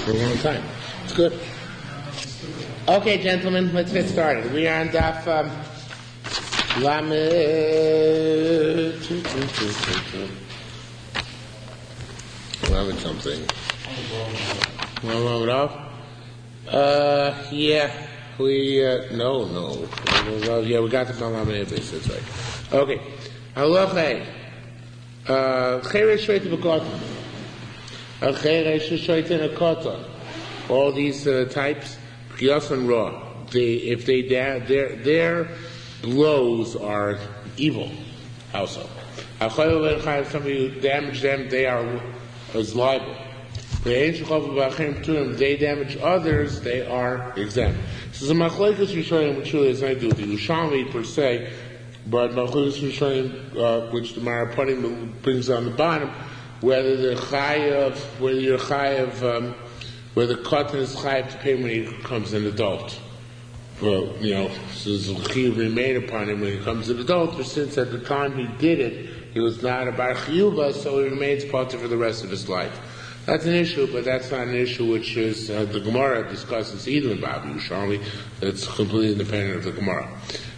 for a long time. It's good. Okay, gentlemen, let's get started. We are on Daf Lamed. Lamed something. Yeah, we no. Yeah, we got the Lamed base. That's right. Okay. Halacha. Cheresh shoyt b'koton. Cheresh shoyt in a koton. All these types. Piyas and raw. Their blows are evil. Also, somebody who damage them, they are as liable. They damage others, they are exempt. So the machlekes Yerushalmi, which really has nothing to do with the Yerushalmi per se, but machlekes Yerushalmi, which the Marapanim brings on the bottom, whether the where the cotton is chayav to pay when he becomes an adult. Well, so the chiyuv remain upon him when he becomes an adult, but since at the time he did it, he was not a bar chiyuva, so he remains potter for the rest of his life. That's an issue, but that's not an issue which is, the Gemara discusses either in Bava Yerushalmi, that's completely independent of the Gemara.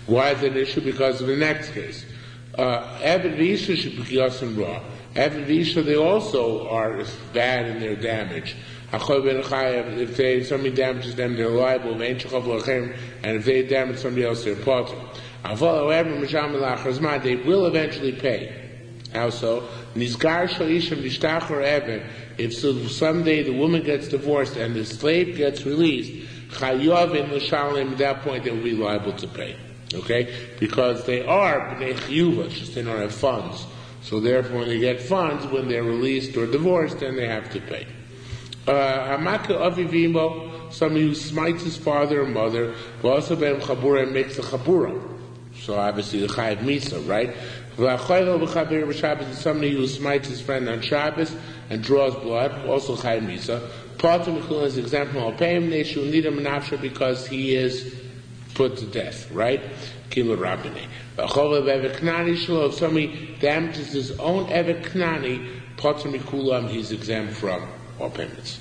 Why is it an issue? Because of the next case. Eved v'isha should be kiyas and raw. Eved v'isha, they also are bad in their damage. If somebody damages them, they're liable. And if they damage somebody else, they're potter. However, they will eventually pay. How so? If someday the woman gets divorced and the slave gets released, at that point they will be liable to pay. Okay? Because they are b'nei chiyuva, just they don't have funds. So therefore, when they get funds, when they're released or divorced, then they have to pay. Somebody who smites his father or mother, and makes a chabura. So obviously the chayav misa, right? Somebody who smites his friend on Shabbos and draws blood, also chayav misa. Pater is an example of payim neshu nida menafsha because he is put to death, right? Kilo rabine. If somebody damages his own evet knani, pater mikulam, he's exempt from all payments.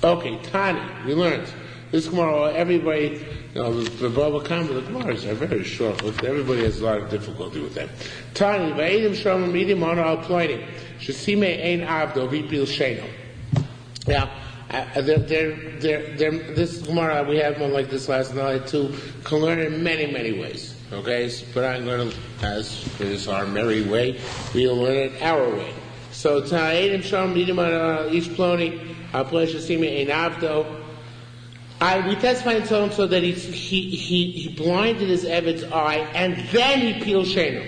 Okay, Tani, we learned. This Gemara, everybody, the Bava Kamma, the Gemaras are very short. Everybody has a lot of difficulty with them. Tani, Va'idim Shalom Midim Honor Al Ploinim, Shesime Ein Avdo Vipil Sheno. Now, this Gemara, we have one like this last night too, can learn in many, many ways. Okay, but I'm going to, as is our merry way, we'll learn it our way. So, Ta'edim Shalom Midim Honor Ish Ploni, Al Ploinim Shesime Ein Avdo. We testified and told him so that he blinded his Eved's eye and then he peeled Shenu.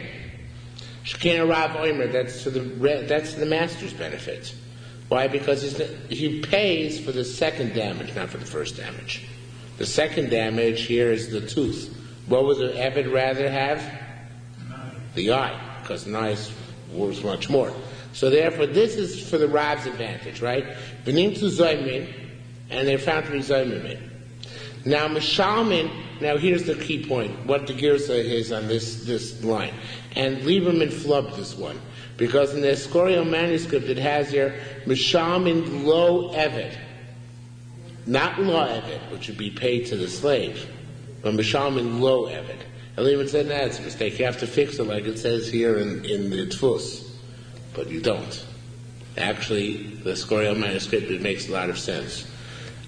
Shekina Rav Oimer, that's to the master's benefit. Why? Because he pays for the second damage, not for the first damage. The second damage here is the tooth. What would the Eved rather have? The eye, because the eye is worth much more. So therefore, this is for the Rav's advantage, right? Benim to Zoymin, and they're found to be Zaymimin. Now, Mishalmin, now here's the key point, what the Girsa is on this line. And Lieberman flubbed this one, because in the Escorial manuscript it has here, Mishalmin lo Evet. Not lo Evet, which would be paid to the slave, but Mishalmin lo Evet. And Lieberman said, that's a mistake, you have to fix it like it says here in the Tfus. But you don't. Actually, the Escorial manuscript, it makes a lot of sense.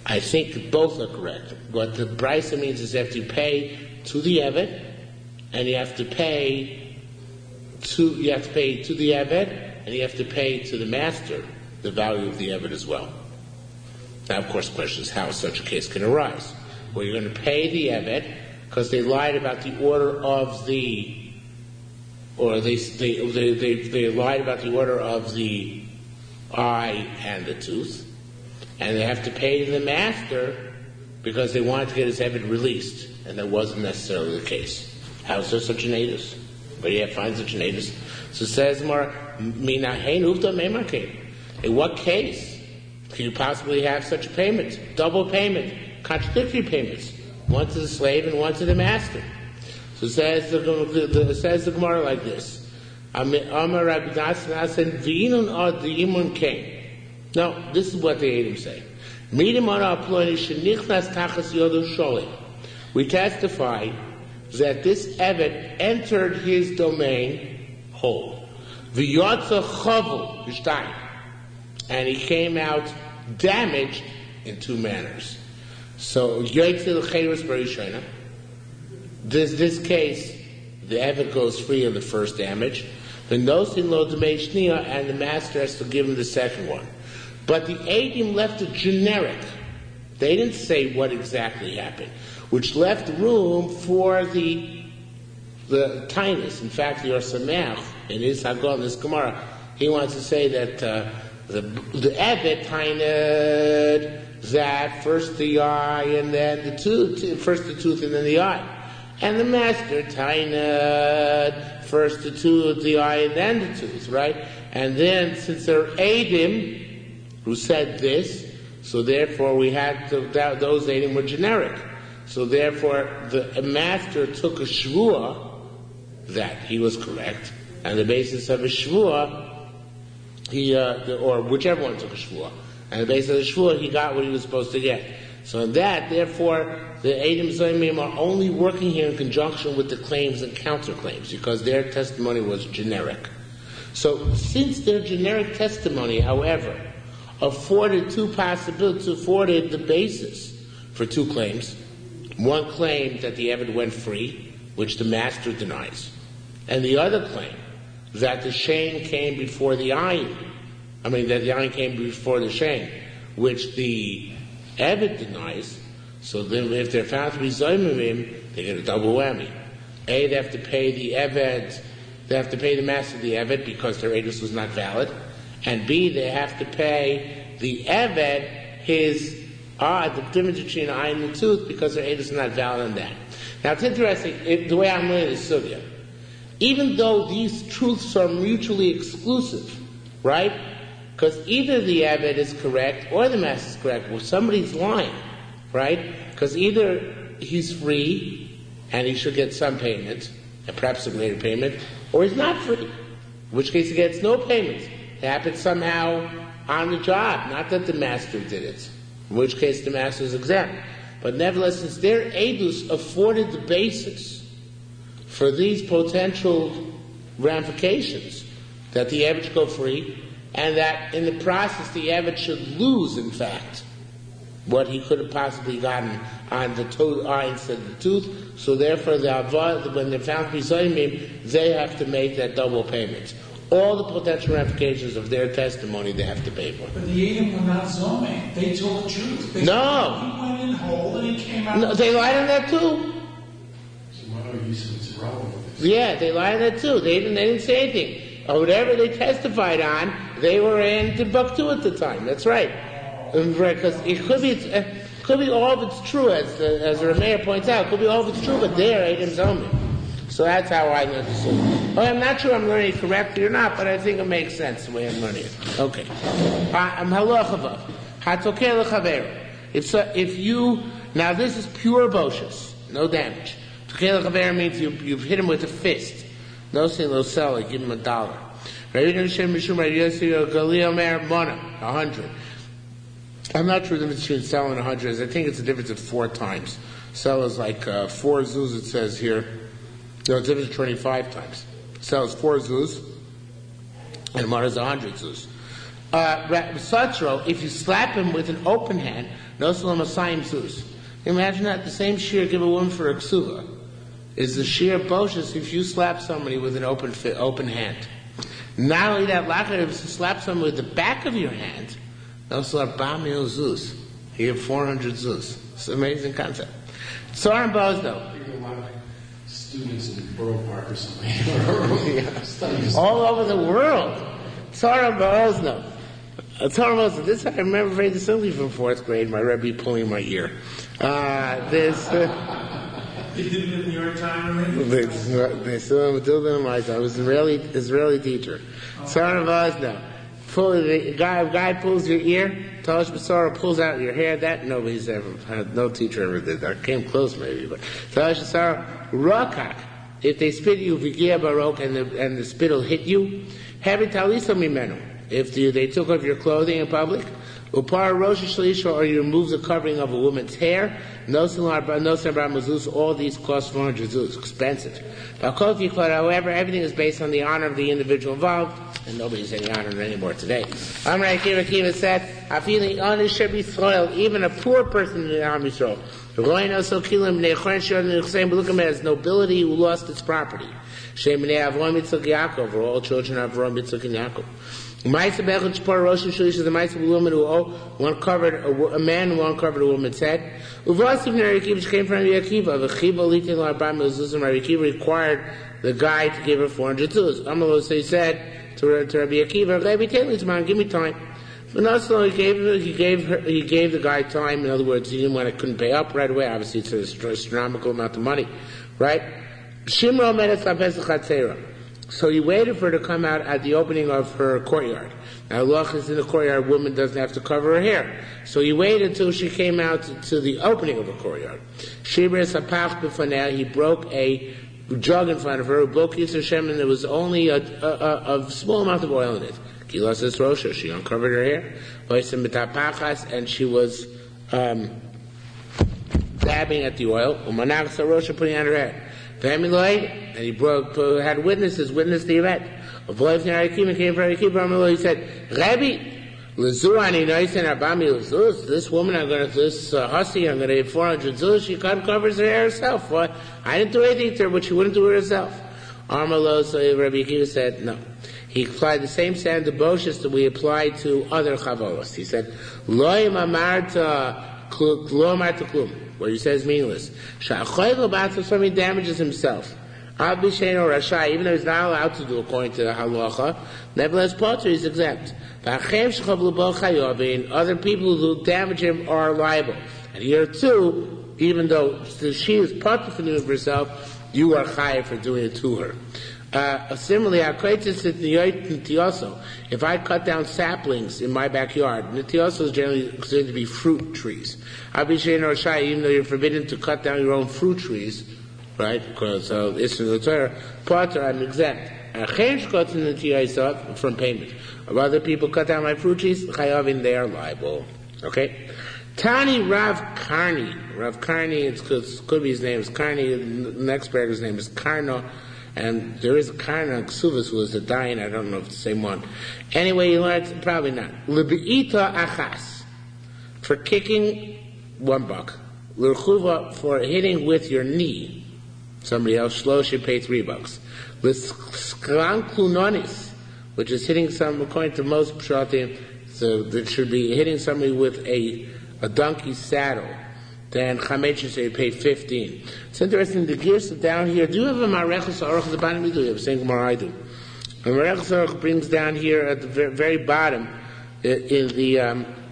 I think both are correct. What the Brisa means is that you pay to the Evet, and you have to pay to the Evet, and you have to pay to the master the value of the Evet as well. Now, of course, the question is how such a case can arise. Well, you're going to pay the Evet because they lied about the order of the, or they lied about the order of the eye and the tooth. And they have to pay the master because they wanted to get his Eved released, and that wasn't necessarily the case. How is there such an edus? But yeah, find such an edus. So it says more, in what case can you possibly have such a payment? Double payment, contradictory payments, one to the slave and one to the master. So it says the Gemara like this. No, this is what the Eidim say. We testify that this Evet entered his domain whole. And he came out damaged in two manners. So, this case, the Evet goes free in the first damage. The nosin lo demei shnia, and the master has to give him the second one. But the Eidim left it generic. They didn't say what exactly happened, which left room for the tinus. In fact, the Yerushalmi in his Haggadah, in this Gemara, he wants to say that the Evet tined that first the eye and then the tooth, first the tooth and then the eye. And the master tined first the tooth, the eye, and then the tooth, right? And then, since there are Eidim who said this, so therefore we had to, those Eidim were generic. So therefore, the master took a shiur that he was correct, and the basis of a shiur, or whichever one took a shiur, and the basis of the shiur, he got what he was supposed to get. So in that, therefore, the Eidim Zoimim are only working here in conjunction with the claims and counterclaims, because their testimony was generic. So since their generic testimony, however, afforded two possibilities, afforded the basis for two claims. One claim that the Evet went free, which the master denies, and the other claim that the Shane came before the Ayin. That the Ayin came before the Shane, which the Evet denies. So then if they're found to be Zoimim, they get a double whammy. A, they have to pay the Evet, they have to pay the master of the Evet because their edus was not valid. And B, they have to pay the Evet his the difference between eye and the tooth because their edus is not valid on that. Now it's interesting, the way I'm learning this sugya, even though these truths are mutually exclusive, right? Because either the Evet is correct or the master is correct. Well, somebody's lying, right? Because either he's free and he should get some payment, and perhaps a greater payment, or he's not free, in which case he gets no payment. It happened somehow on the job, not that the master did it, in which case the master is exempt. But nevertheless, since their edus afforded the basis for these potential ramifications, that the Evet should go free, and that in the process the Evet should lose, in fact, what he could have possibly gotten on the eye instead of the tooth, so therefore when they're found to be Zoimim, they have to make that double payment. All the potential ramifications of their testimony they have to pay for. But the Eidim were not Zomim. They told the truth. He went in whole and he came out. No, they lied on that too. So why are you saying it's irrelevant? Yeah, they lied on that too. They didn't say anything. Or whatever they testified on, they were in Timbuktu at the time. That's right. Because it could be all of it's true, as the Rameir points out. It could be all of it's true, but they're Eidim Zomim. So that's how I learned this. Well, I'm not sure I'm learning it correctly or not, but I think it makes sense the way I'm learning it. Okay. If you, now this is pure boshus, no damage. Tokei l'chaver means you've hit him with a fist. No sin, no sell, give him $1. 100. I'm not sure the difference between sell and 100 is. I think it's a difference of 4 times. Sell is like 4 zuz, it says here. No, it's a difference of 25 times. Sell is 4 zuz, and 1 is 100 zuz. Satro, if you slap him with an open hand, no salam asayim zuz. Imagine that the same shear give a woman for a ksuva is the shear boshus if you slap somebody with an open hand. Not only that, lachar, if you slap someone with the back of your hand, no salam bamil zuz. You have 400 zuz. It's an amazing concept. Tzarim Bozno. Students in Borough Park or something. All over the world. Tzarim Bozno. This I remember very distinctly from 4th grade, my Rebbe pulling my ear. You did it in your time already? I was an Israeli teacher. Tzarim Bozno. The guy pulls your ear, Talish Basara pulls out your hair. That nobody's ever had, no teacher ever did that. Came close maybe, but Talish Basara Rakak. If they spit you, Vigia Barok, and the spit will hit you. Heavy Talisa Mimenu. If they took off your clothing in public, Upar Rosh Shalisha, or you remove the covering of a woman's hair. No Bar Mazuz, all these cost 400 zuz, expensive. However, everything is based on the honor of the individual involved, and nobody's any honor anymore today. Amr Akiva said, I feel the honor should be soiled, even a poor person in the Am Yisrael. Look at him as nobility who lost its property. For all children of Avram, Yitzchak, and Yaakov. Ma'aseh Bechad Shpar Rosh Shalish is the Ma'aseh of a woman who uncovered a man who uncovered a woman's head. Uvasiv Rabbi Akiva, which came from Rabbi Akiva. V'chiba litin l'arba'im mezuzim. Rabbi Akiva required the guy to give her 400 zuz. Amalo, so he said to Rabbi Akiva, Rabbi Teilis, give me time. But also he gave the guy time. In other words, he didn't want to, couldn't pay up right away. Obviously, it's an astronomical amount of money, right? Shimro medet lapesach chatzera. So he waited for her to come out at the opening of her courtyard. Now, Loch is in the courtyard, a woman doesn't have to cover her hair. So he waited until she came out to the opening of the courtyard. Shibres hapach b'faneh, he broke a jug in front of her, broke Yisr Shem, and there was only a small amount of oil in it. Kilas es Rosha, she uncovered her hair. And she was dabbing at the oil. Umanach Rosha, putting on her hair. And he had witnesses witness the event. A voice from Rabbi came from Rabbi Akiva. He said, Rabbi, this woman, this hussy, I'm going to give 400 zuz. She covers her hair herself. What? I didn't do anything to her, but she wouldn't do it herself. Armalo, so Rabbi Akiva said, no. He applied the same standard of Boshis that we applied to other chavolos. He said, Lo amarta klum. What he says is meaningless. Somebody damages himself. Even though he's not allowed to do according to the halacha, nevertheless, Potter is exempt. Other people who damage him are liable. And here too, even though she is Potter for doing it for herself, you are chayav for doing it to her. Similarly, if I cut down saplings in my backyard, nitioso is generally considered to be fruit trees. Even though you're forbidden to cut down your own fruit trees, right? Because it's in the Torah, Potter, I'm exempt. From payment. If other people cut down my fruit trees, chayavin, they are liable. Okay? Tani Rav Karni. Rav Karni, it could be his name is Karni, the next paragraph, his name is Karno. And there is a Karna Ksuvas who was a dying, I don't know if it's the same one. Anyway, you learned, probably not. L'be'ita achas, for kicking $1. L'chuva, for hitting with your knee. Somebody else, Shlo, should pay $3. L'sklan klunonis, which is hitting some, according to most pshatim, so that should be hitting somebody with a donkey's saddle. Then Chametz should say you pay 15. It's interesting, the gears down here. Do you have a Mareches Aruch at the bottom? You do. You have a same Gemara I do. The Mareches Aruch brings down here at the very bottom in the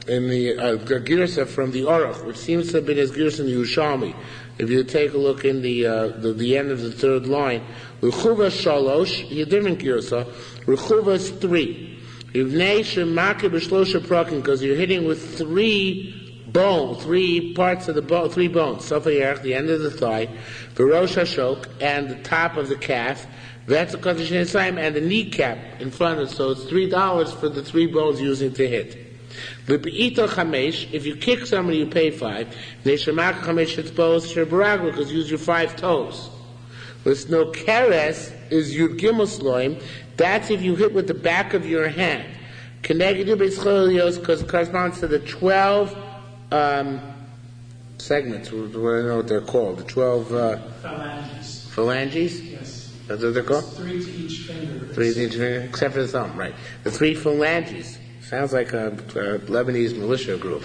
Girsa from the Aruch, which seems to have been his Girsa in the Yerushalmi. If you take a look in the end of the third line, Rechuva Shalosh, a different Girsa. Rechuva is 3. Ivnei Shemake B'Shlosha Prakim, because you're hitting with 3 parts of the bone, 3 bones. Sofayerch, the end of the thigh, V'rosh Hashok, and the top of the calf, V'etzakot Hashem, and the kneecap in front of it. So it's $3 for the 3 bones using to hit. V'be'ito chamesh, if you kick somebody, you pay 5. Ne'shamach chamesh etzbos shebaragla, because you use your 5 toes. With no keres is Yud Gimel Sloim. That's if you hit with the back of your hand. Keneged B'Yitzcholios, because it corresponds to the 12 segments. I don't know what they're called. The 12 phalanges. Phalanges? Yes. That's what they're called? 3 to each finger. 3 to each finger, except for the thumb, right? The 3 phalanges. Sounds like a Lebanese militia group.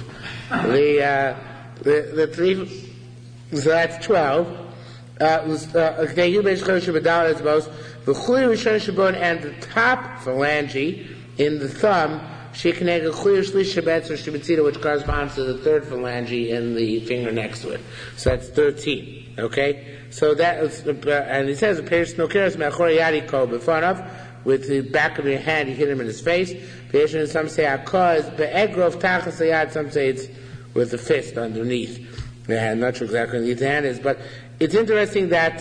The 3, so that's 12. And the top phalange in the thumb, which corresponds to the 3rd phalange in the finger next to it. So that's 13. Okay? So that is, and he says, with the back of your hand, you hit him in his face. Some say some say it's with the fist underneath. I'm not sure exactly what the hand is, but it's interesting that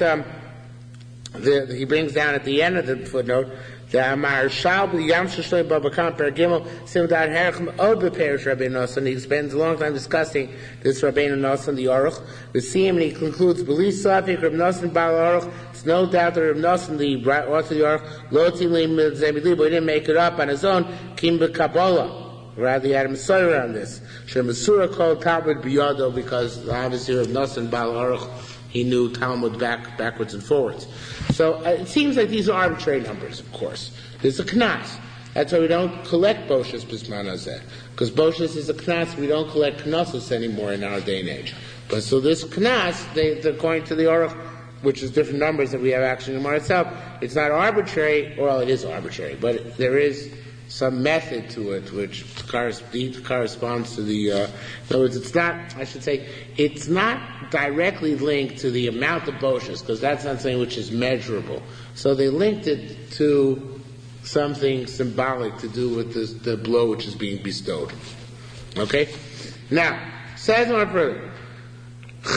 he brings down at the end of the footnote The Yerushalmi Bava Kamma Gimel Simdat Herchem Od Beperish Rabbeinu Nosson. He spends a long time discussing this Rabbeinu Nosson, the Aruch. We see him, and he concludes, "B'li Safik Rabbeinu Nosson Bal Aruch." It's no doubt that Rabbeinu Nosson, the author of the Aruch, Lo Tilim Zemili, but he didn't make it up on his own. Kim B'Kabbalah. Rather, he had a Messiah on this. Shemasura called Talmud Biyado, because obviously Rabbeinu Nosson Bal Aruch, he knew Talmud backwards and forwards. So it seems like these are arbitrary numbers, of course. There's a knas. That's why we don't collect boshas bisman hazeh. Because boshas is a knas, we don't collect knossos anymore in our day and age. But so this knas, according to the Aruch, which is different numbers that we have actually in the Gemara itself, it's not arbitrary. Well, it is arbitrary, but there is some method to it which corresponds to the, in other words, it's not, I should say, it's not directly linked to the amount of boshas, because that's not something which is measurable. So they linked it to something symbolic to do with the blow which is being bestowed. Okay? Now, says more further. You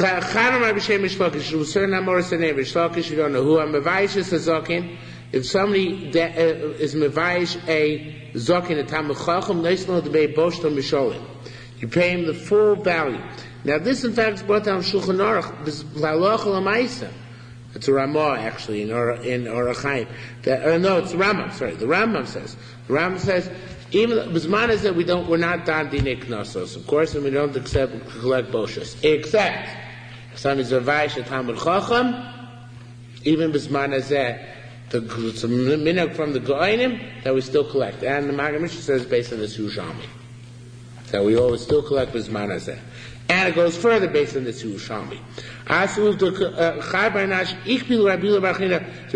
don't know who. If somebody is mevayish a zokin, a tamid chacham, neisno debei boshto misholim, you pay him the full value. Now, this in fact is brought down Shulchan Aruch. This la'loch l'maisa. It's a Ramah actually in Orach Chaim. No, it's the Rambam. Sorry, the Rambam says. The Rambam says even Bisman is that we're not dan dinei knossos, of course, and we don't collect boshas, except if somebody's mevayish a tamid chacham, even Bisman is that. It's a minhag from the Goinim that we still collect. And the Maggid Mishnah says based on this Yerushalmi, that we always still collect Bisman Hazeh. And it goes further based on this Yerushalmi. There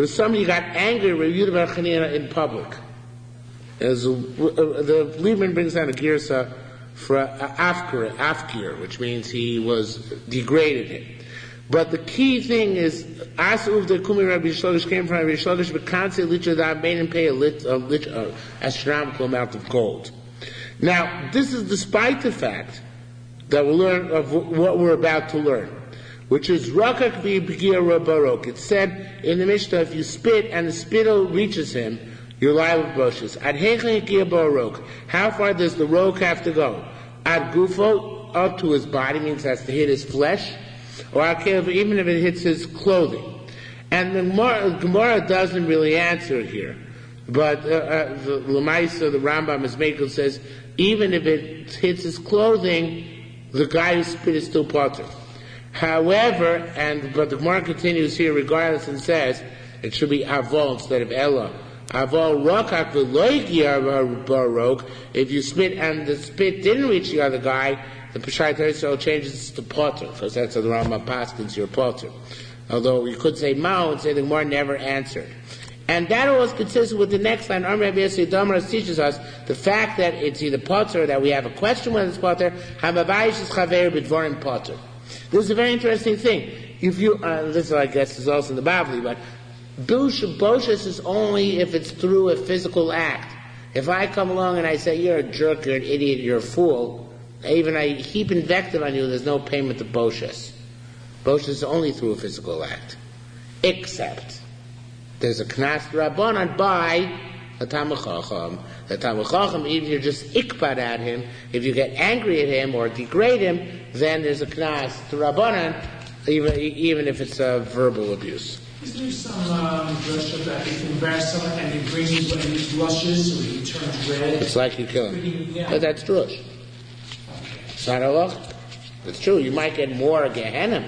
was somebody who got angry at Rabbi Yehuda bar Chanina in public. The Liebman brings down a girsa for afkir, which means he was degraded him. But the key thing is, Asuv the Kumi Rabbi Shlogish came from Rabbi Shlogish, but can't say litra that made him pay astronomical amount of gold. Now, this is despite the fact that we learn of what we're about to learn, which is Rakak v'B'Gia Barok. It said in the Mishnah, if you spit and the spittle reaches him, you're liable with brushes. Ad Hechan Gia Barok. How far does the roke have to go? Ad Gufo, up to his body, means it has to hit his flesh. Or even if it hits his clothing. And the Gemara doesn't really answer it here. But the Lamaisa, the Rambam, Esmekel says, even if it hits his clothing, the guy who spit is still potter. However, but the Gemara continues here regardless and says, it should be Avol instead of Ella. Avol Rokak v'loigia barok. If you spit and the spit didn't reach the other guy, the Peshat Yisrael changes to potter, because that's how the Rambam paskins your potter. Although you could say Mao and say the Gemara never answered. And that was consistent with the next line. Amr Rabbi Yossi Damras teaches us the fact that it's either potter, that we have a question whether it's potter. Hamavayish is chaver b'dvarim potter. This is a very interesting thing. If you, this I guess is also in the Bavli, but boshas is only if it's through a physical act. If I come along and I say you're a jerk, you're an idiot, you're a fool, even I heap invective on you, there's no payment of boshas. Boshas is only through a physical act. Except there's a knas rabbanan by a tamid chacham. The tamid chacham, even if you're just ikbad at him, if you get angry at him or degrade him, then there's a knas to rabbanan, even if it's a verbal abuse. Is there some dress that if you embarrass someone and he brings you and he blushes or he turns red? It's like you kill him. Yeah. But that's drush. It's not a law. It's true. You might get more Gehenna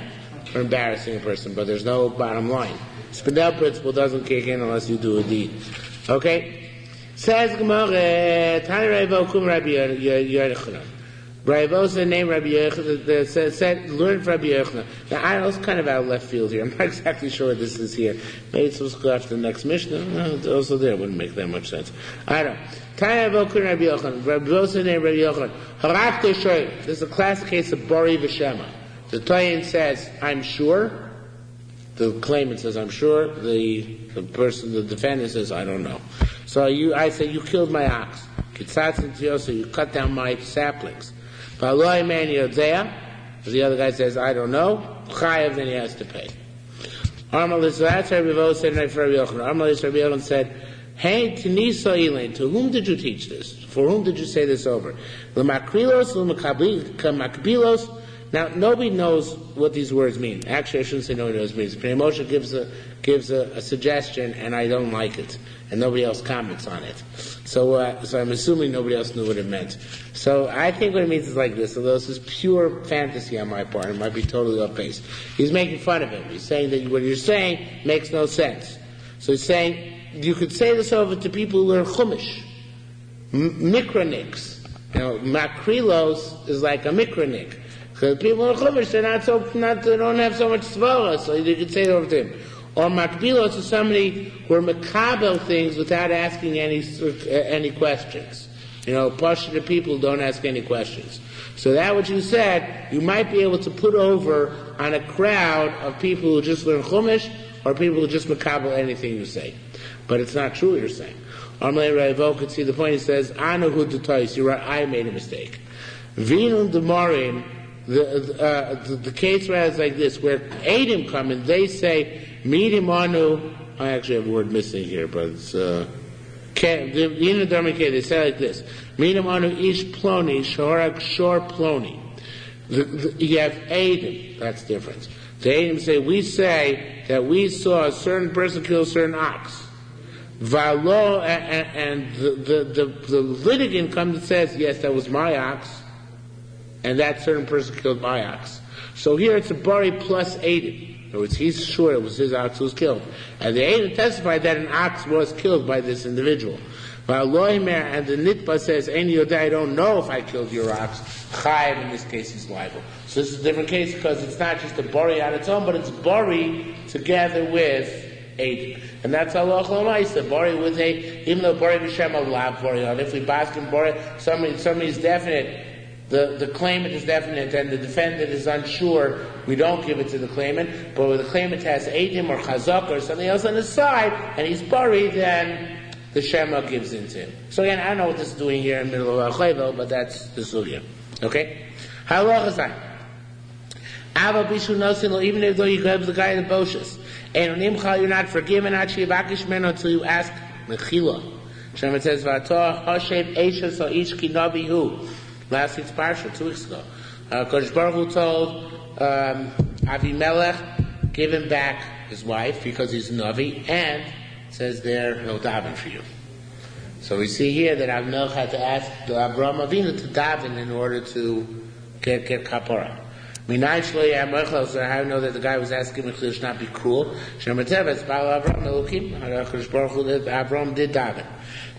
for embarrassing a person, but there's no bottom line. Spindel principle doesn't kick in unless you do a deed. Okay? Says Gemara, Tani Rabbi Kum Rabbi Yochanan. Rabbi said name Rabbi Yochanan, said learn from Rabbi Yochanan. Now I was kind of out of left field here. I'm not exactly sure what this is here. Maybe it's supposed to go after the next Mishnah. No, it's also there. It wouldn't make that much sense. I don't know. Tani Rabbi Kum Rabbi Yochanan. Rabbi said name Rabbi Yochanan. Harak Toshoy. This is a classic case of Bori V'Shema. The Toyin says, I'm sure. The claimant says, I'm sure. The defendant says, I don't know. So I say, you killed my ox. Kitzatz and Tiosa, you cut down my saplings. V'aloi man yodzea. The other guy says, I don't know. Chayav, then he has to pay. Armalis, that's Rabbi Vo said, Rabbi Yochanan. Armalis, Rabbi Yochanan said, Hey, Tinisa Elaine, to whom did you teach this? For whom did you say this over? L'makrilos, l'makbilos. Now, nobody knows what these words mean. Actually, I shouldn't say nobody knows what it means. Moshe gives a suggestion, and I don't like it, and nobody else comments on it. So I'm assuming nobody else knew what it meant. So I think what it means is like this, although this is pure fantasy on my part, it might be totally off base. He's making fun of him. He's saying that what you're saying makes no sense. So he's saying, you could say this over to people who learn Chumash. Mikroniks. Makrilos is like a mikronik. Because people in Chumash, they don't have so much svara, so you could say it over to him. Or makbilos is somebody who are makabel things without asking any questions. Pashut people don't ask any questions. So that what you said, you might be able to put over on a crowd of people who just learn Chumash, or people who just makabel anything you say. But it's not true what you're saying. Amalei Raivo could see the point. He says, Anu hu you're right, I made a mistake. Vinun demarim, the case where it's like this, where Adam come and they say, Midim anu, I actually have a word missing here, but it's, they say like this, Midim anu ish ploni, shorak shor ploni. You have Adam, that's the difference. The Adam we say that we saw a certain person kill a certain ox. Valo, and the litigant comes and says, yes, that was my ox, and that certain person killed my ox. So here it's a bari plus Adam. In other words, he's sure it was his ox who was killed. And the Adam testified that an ox was killed by this individual. And the Nitba says, I don't know if I killed your ox. Chayiv, in this case, is liable. So this is a different case because it's not just a bari on its own, but it's bari together with Adam. And that's Allah Chalamaysa, bari with even though bari b'shem alav bari on. If we bask in bari, somebody's definite, the claimant is definite and the defendant is unsure, we don't give it to the claimant. But when the claimant has Adam or Chazak or something else on his side, and he's buried, then the Shema gives in to him. So again, I don't know what this is doing here in the middle of Al-Chayvel, but that's the sugya. Okay? Halach Hassan. Ava Bishu Nosin, even if though you grab the guy in the Boshas, and you're not forgiven until you ask Mechila. Shema says, V'atoh Hoshev Esha So Ishki Nabi Hu. Last week's parsha, 2 weeks ago. Kodesh Baruch Hu told Avimelech, give him back his wife because he's a Navi, and says there, he'll daven for you. So we see here that Avimelech had to ask Avraham Avinu to daven in order to get kapara. I know that the guy was asking him to not be cruel. Avraham did daven.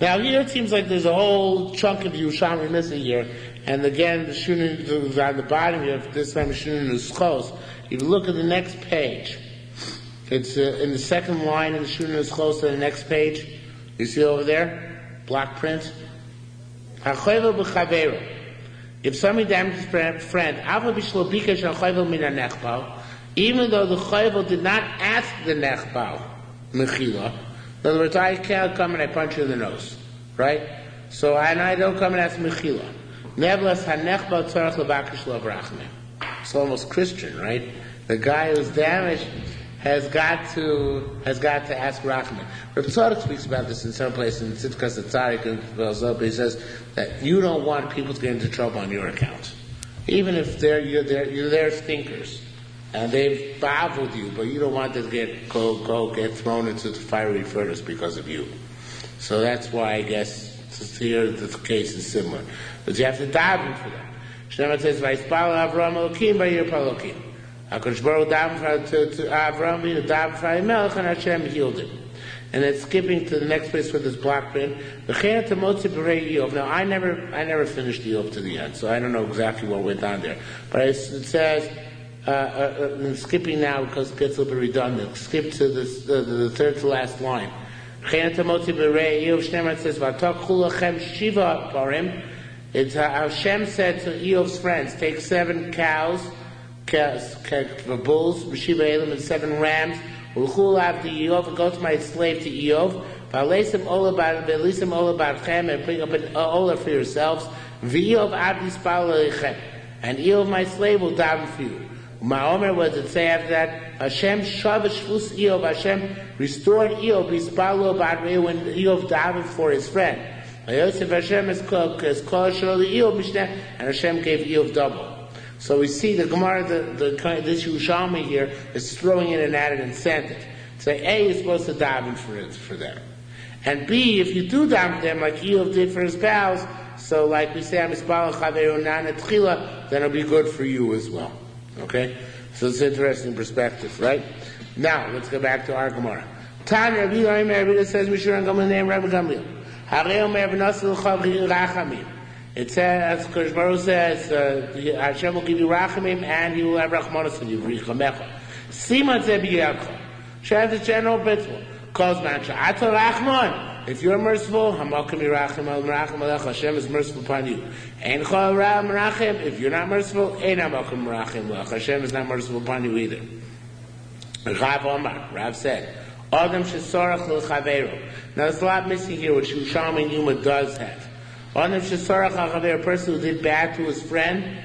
Now here it seems like there's a whole chunk of Yerushalmi missing here. And again, the shunin on the bottom here, this time the shunin is chos. If you look at the next page, it's in the second line in the shunin is chos to the next page. You see over there? Block print. If somebody damages a friend, even though the chayvel did not ask the nechbal, mechila, in other words, I can't come and I punch you in the nose, right? So I don't come and ask mechila. Nevertheless, hanechbal tzarach levakish lavrachme. It's almost Christian, right? The guy who's damaged has got to ask rachman. Reb Tzadok speaks about this in some places in Tzidkas Tzadik and he says that you don't want people to get into trouble on your account, even if you're their stinkers. And they've baffled you, but you don't want them to get thrown into the fiery furnace because of you. So that's why I guess here the case is similar. But you have to daven for them. Shneimah says, "Vayspal Avraham Elokim b'yir palokim." HaKadosh Baruch Hu davened to Avraham, davened for Ahimelech, and Hashem healed him. And then skipping to the next place with this block print, now I never finished the Yov to the end, so I don't know exactly what went on there. But it says. Skipping now because it gets a little bit redundant. Skip to the third to last line. It says, it's Hashem said to Eov's friends, take 7 cows, bulls, and 7 rams, and go to my slave to Eov, and bring up an olah for yourselves, and Eov my slave will daven for you. Ma'omer was it say after that, Hashem Shavah Shvus Eov, Hashem restored Eov, Bispalo Badrei, when Eov davened for his friend. Yosef Hashem is called Eov Mishneh, and Hashem gave Eov double. So we see the Gemara, this Yerushalmi here is throwing in an added incentive. Say, A, you're supposed to daven for them. And B, if you do daven for them like Eov did for his pals, so like we say, Amispal Chaveru Nana Tchila, then it'll be good for you as well. Okay? So it's an interesting perspective, right? Now, let's go back to our Gemara. Tanya, Rabbi Yoim says, Mishur Gamliel name Rabbi Gamliel. Harei Omer V'nasil Chav Rachamim. It says, Kodesh Baruch says, Hashem will give you Rachamim and He will have Rachmanos on you, V'yichamecha. Siman Zeh B'yakcha. Hashem is a general principle. Calls Mantra. Ata Rachman. If you're merciful, Hamakim Yirachim Al-Merachim Alech, Hashem is merciful upon you. Ein Chol Ra Merachim. If you're not merciful, Ein Hamakim Merachim Alech, Hashem is not merciful upon you either. Rav Omar, Rav said, Adam Shesorach L'Chaveru. Now there's a lot missing here, which Yerushalmi and Yuma does have. Adam Shesorach L'Chaveru, a person who did bad to his friend,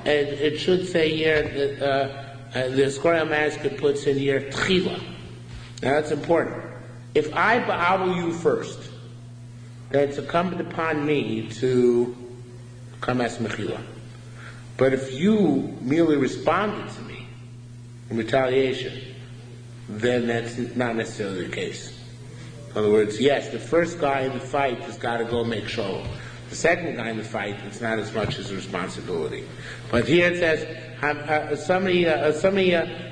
it should say here that the Scoria manuscript puts in here Tchila. Now that's important. If I ba'avel you first, then it's incumbent upon me to come as mechila. But if you merely responded to me in retaliation, then that's not necessarily the case. In other words, yes, the first guy in the fight has got to go make shalom. The second guy in the fight, it's not as much as a responsibility. But here it says, somebody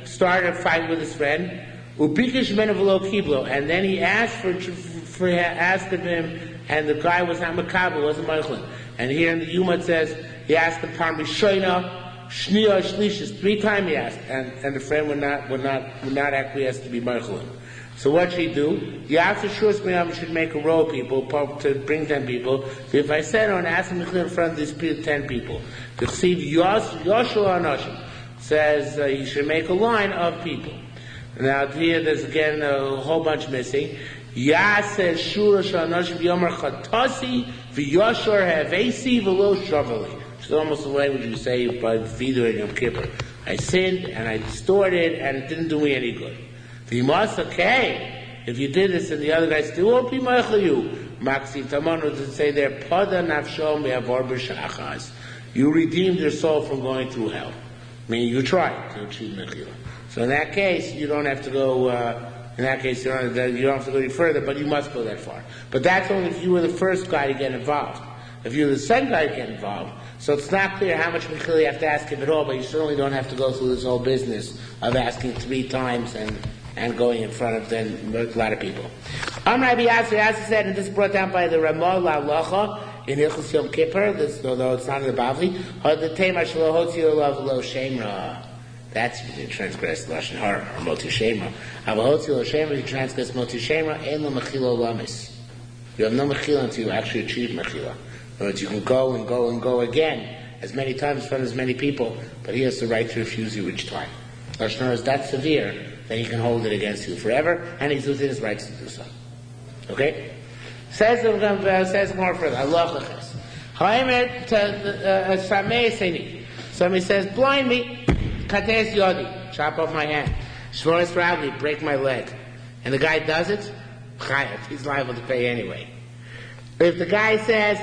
started a fight with his friend, Ubikish menavlo kiblo, and then he asked asked of him, and the guy was not makabel, wasn't Michelin. And here in the Yuma it says he asked him Parmi Shoina, Shnia Shlishis, 3 times he asked, and the friend would not acquiesce to be Michelin. So what should he do? Yafter Shus Miyam should make a row of people to bring 10 people. So if I said on ask him in front of these 10 people, to receive Yoshua Anoshim, says he should make a line of people. Now here there's again a whole bunch missing. Ya says Shura Shanoshim Yomer Chatasi V'Yoshor Havesi V'Lo Shavali. It's almost the language you say by Vidu and Yom Kippur. I sinned and I distorted and it didn't do me any good. V'Mas okay. If you did this and the other guy still won't be Meichel you. Maxi Tamanu to say there Pada Nafsho Me'avor B'Shachaz. You redeemed your soul from going through hell. Meaning you tried to achieve Mechila. So in that case, you don't have to go. You don't have to go any further, but you must go that far. But that's only if you were the first guy to get involved. If you're the second guy to get involved, so it's not clear how much mechila you have to ask him at all. But you certainly don't have to go through this whole business of asking 3 times and going in front of a lot of people. Rabbi Yasser said, and this is brought down by the Ramah La'alacha in Hilchos Yom Kippur. This, although it's not in the Bavli, the Tema Shelo Hotzi Olav Lo Shemra. That's you transgress Lashon Hara or Moti Shema. Avahotzi Lo Shema, you transgress Moti Shema, Ein Lo Mechila Lamis. You have no Mechila until you actually achieve Mechila. In other words, you can go and go and go again as many times in front of as many people, but he has the right to refuse you each time. Lashon Hara is that severe that he can hold it against you forever, and he's within his rights to do so. Okay? Says more further. Allah somebody says, blind me. Kates yodi, chop off my hand. Shvoris ragli, break my leg. And the guy does it, chayav, he's liable to pay anyway. If the guy says,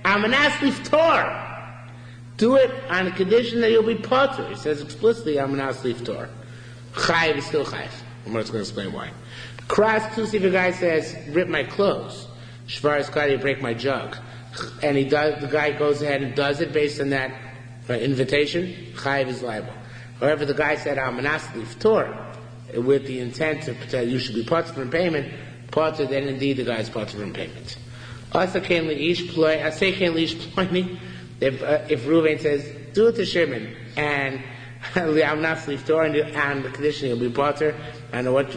I'm an aslif tor, do it on the condition that you'll be potter. He says explicitly, I'm an aslif tor. Chayav is still chayav. I'm going to explain why. Cross two, see if the guy says, rip my clothes. Shvoris kadi, break my jug. And the guy goes ahead and does it based on that invitation, chayav is liable. However, the guy said, I'm an aslif tor, with the intent to you should be potter from payment, potter, then indeed the guy is potter from payment. Also, if Reuven says, do it to Shimon, and I'm not aslif tor, and the condition he'll be potter, I know what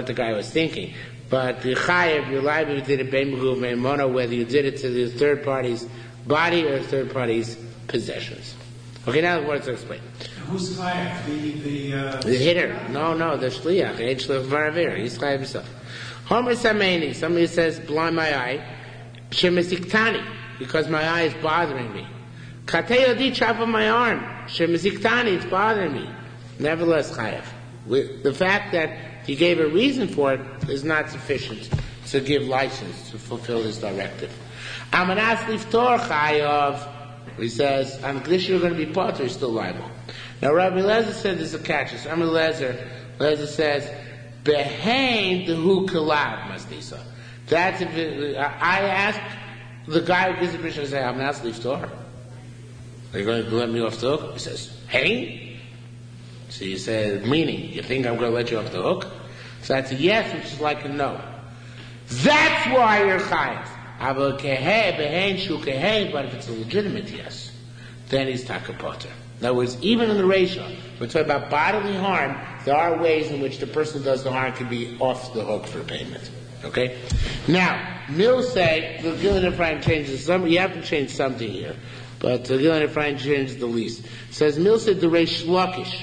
the guy was thinking. But the chayav, you're liable if you did it ben meguv me'emona, whether you did it to the third party's body or third party's possessions. Okay, now the words to explain. Who's chayav? The hitter. No, the shliach. The shliach varavir. He's chayav himself. Homer sameni. Somebody says, blind my eye. Shemesiktani, because my eye is bothering me. Kateyodi, chop on my arm. Shemiziktani, it's bothering me. Nevertheless, chayav. The fact that he gave a reason for it is not sufficient to give license to fulfill his directive. Amanas liftor chayav. He says, on this you're going to be potter, he's still liable. Now, Rabbi Lezer said there's a catch. Rabbi Lezer says, behind the hu kalab mastisa. That's if I asked the guy who gives the permission, I say, I'm not liftor. Are you going to let me off the hook? He says, hey. So you said, meaning, you think I'm going to let you off the hook? So that's a yes, which is like a no. That's why you're chayav. But if it's a legitimate yes, then he's taka potter. In other words, even in the ratio, we're talking about bodily harm, there are ways in which the person who does the harm can be off the hook for payment. Okay? Now, Mills say, the Gillen and Ephraim changes some, you have to change something here, but the Gillen and Ephraim changes the least. It says, Mills said the Reish Lakish.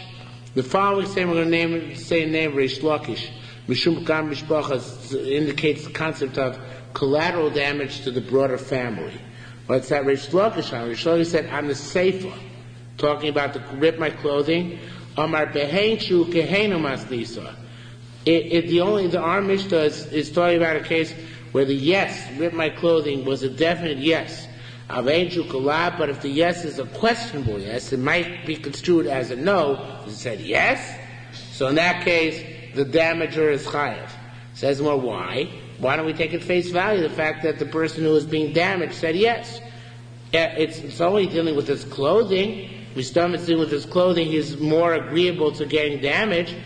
The following statement we're going to say the name Reish Lakish. Mishum Kam Mishpachas indicates the concept of collateral damage to the broader family. What's that Reish Lakish on? Reish Lakish said, on the Sefer, talking about the rip my clothing, Amar Behenchu Kehenu Masnisa. The Ar Mishnah is talking about a case where the yes, rip my clothing, was a definite yes. But if the yes is a questionable yes, it might be construed as a no. It said yes. So in that case, the damager is chayav. Says more, why? Why don't we take at face value the fact that the person who is being damaged said yes? It's only dealing with his clothing. We start dealing with his clothing, he's more agreeable to getting damaged.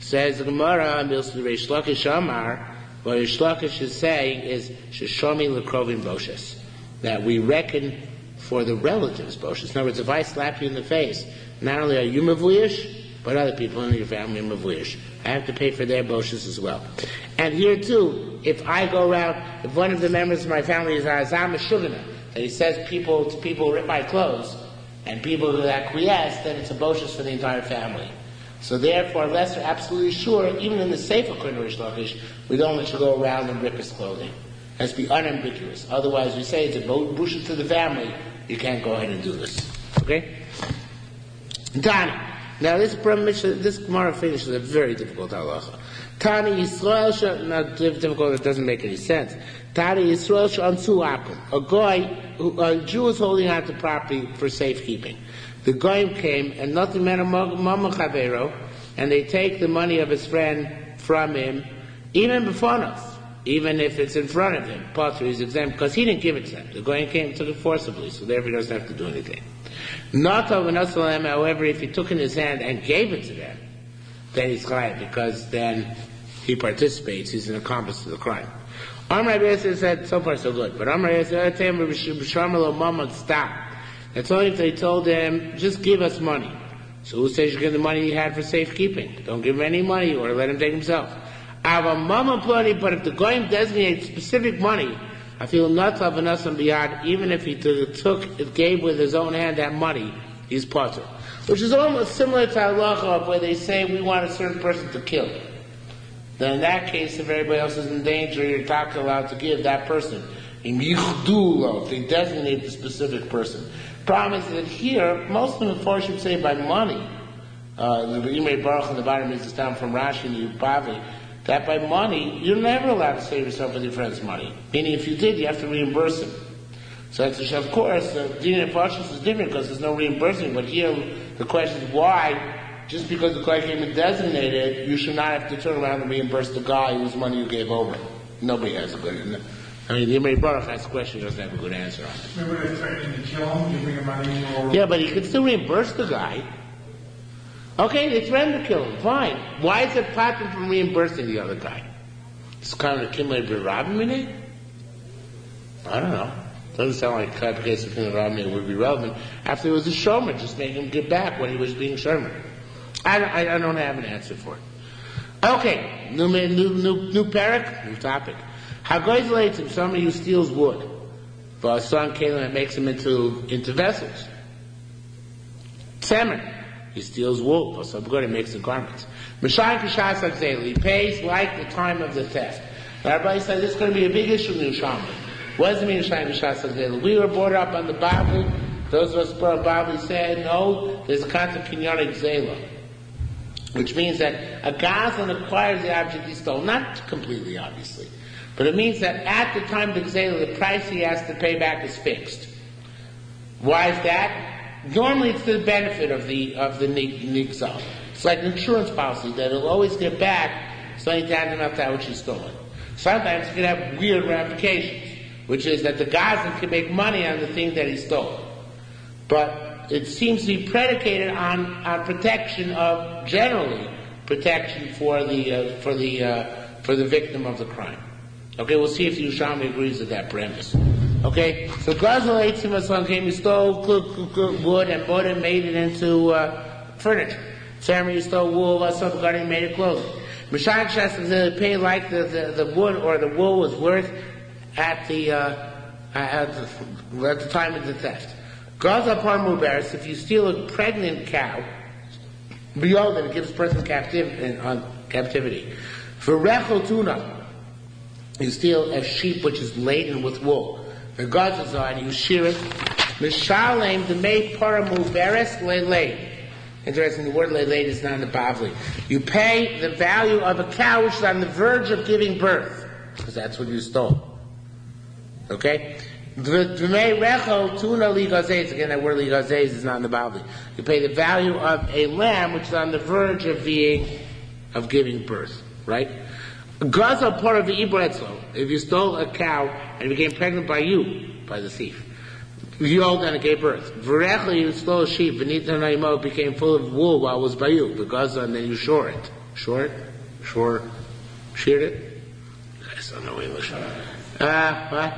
Says the Gemara, Reish Lakish Amar, what Reish Lakish is saying is, Sheshomi Lekrovim Boshes. That we reckon for the relatives Boshes. In other words, if I slap you in the face, not only are you Mavuyish, but other people in your family are Mavuyish. I have to pay for their Boshes as well. And here too, if I go around, if one of the members of my family is Azam Shugana, that he says people rip my clothes, and people who acquiesce, then it's a Boshes for the entire family. So therefore, unless we're absolutely sure, even in the Sefer Reish Lakish, we don't let you go around and rip his clothing. It has to be unambiguous. Otherwise, we say it's a bushes to the family, you can't go ahead and do this. Okay? Tani. Now this Gemara finishes a very difficult halacha. Tani Yisrael, not difficult, it doesn't make any sense. Tani Yisrael Shansu Akum. A Jew is holding on to property for safekeeping. The Goyim came, and nothing meant a mama chavero, and they take the money of his friend from him, even before us, even if it's in front of him. Potter is exempt, because he didn't give it to them. The Goyim came and took it forcibly, so therefore he doesn't have to do anything. Not of an Asalam, however, if he took in his hand and gave it to them, then he's chayav, because then he participates, he's an accomplice to the crime. Amar Yosef said, so far so good, but Amar Yosef said, stop. That's only if they told him, just give us money. So who says you give the money he had for safekeeping? Don't give him any money or let him take himself. I have a mama plenty, but if the Goyim designates specific money, I feel nuts of an asam biyad, even if he gave with his own hand that money, he's potter. Which is almost similar to halacha where they say we want a certain person to kill. Then in that case, if everybody else is in danger, you're not allowed to give that person. If they designate the specific person. Problem is that here, most of the Mepharshim say by money. The Imrei Baruch on the bottom is down from Rashi and Yubavli, that by money, you're never allowed to save yourself with your friend's money. Meaning if you did, you have to reimburse him. So that's, of course, the Din of Mepharshim is different because there's no reimbursing, but here the question is why, just because the guy came and designated, you should not have to turn around and reimburse the guy whose money you gave over. Nobody has a good I mean, the Yemei Baruch asks a question, he doesn't have a good answer on it. Remember they threatened to kill him, giving him money or... Yeah, but he could still reimburse the guy. Okay, they threatened to kill him, fine. Why is it patent from reimbursing the other guy? It's kind of a Kimlei B'Rabim in it? I don't know. Doesn't sound like the type of case of Kimlei B'Rabim would be relevant. After it was a shomer, just make him give back when he was being shomer. I don't have an answer for it. Okay, new parak, new topic. Hagoyz relates him somebody who steals wood. For a son Kalim and makes him into vessels. Tzemer, he steals wool. For some good, he makes the garments. Mishayim Kishas Akzeli, he pays like the time of the theft. And everybody said this is going to be a big issue in Yerushalmi. What does it mean Mishayim Kishas Akzeli? We were brought up on the Bible Those of us who probably said no, there's a concept of kinyan gzela, which means that a gazlan acquires the object he stole, not completely, obviously, but it means that at the time of the gzela, the price he has to pay back is fixed. Why is that? Normally, it's to the benefit of the nigzal. It's like an insurance policy that he'll always get back something down enough that which he's stolen. Sometimes it can have weird ramifications, which is that the gazlan can make money on the thing that he stole. But it seems to be predicated on protection of, generally, protection for the victim of the crime. Okay, we'll see if Yerushalmi agrees with that premise. Okay, so Gazal Eitzim Aslan came, he stole wood and bought it, made it into furniture. Ceremony, he stole wool, Aslan got it, made it clothing. Mishak Shas they paid like the wood or the wool was worth at the time of the theft. Gazal Par Mubaris, if you steal a pregnant cow, beyond that it gives a person captivity. For Rechel Tuna, you steal a sheep which is laden with wool. The Gazal and you shear it. Mishalem the may Par Mubaris lele. Interesting, the word lele is not in the Bavli. You pay the value of a cow which is on the verge of giving birth, because that's what you stole. Okay? Again, that word ligazez is not in the Bavli. You pay the value of a lamb which is on the verge of giving birth, right? Gazal part of the ibretzlo. If you stole a cow and it became pregnant by you, by the thief, you all then it gave birth. Verechli, you stole a sheep, Venita Naimo became full of wool while it was by you, the Gazal, and then you shore it. Sheared it? You guys don't know English. What?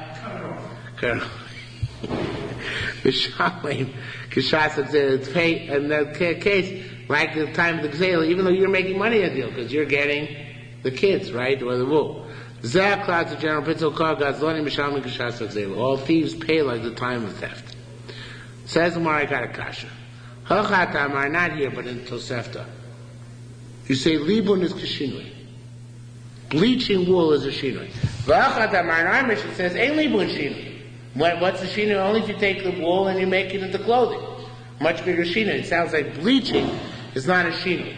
Colonel. Mishalim, Kishas said, pay in that case, like the time of the Gzela, even though you're making money a deal, because you're getting the kids, right, or the wool. Zeh Klad, the general principle, Gazloni, Mishalim, Kishas Gzela. All thieves pay like the time of theft. Says Amar, I got a kasha. Hachatam are not here, but in Tosefta. You say Libun is Kishinui. Bleaching wool is a shinui. Hachatam are in our mission says, Ein Libun Shinui. What's the shinui? Only if you take the wool and you make it into clothing. Much bigger shinui. It sounds like bleaching is not a shinui.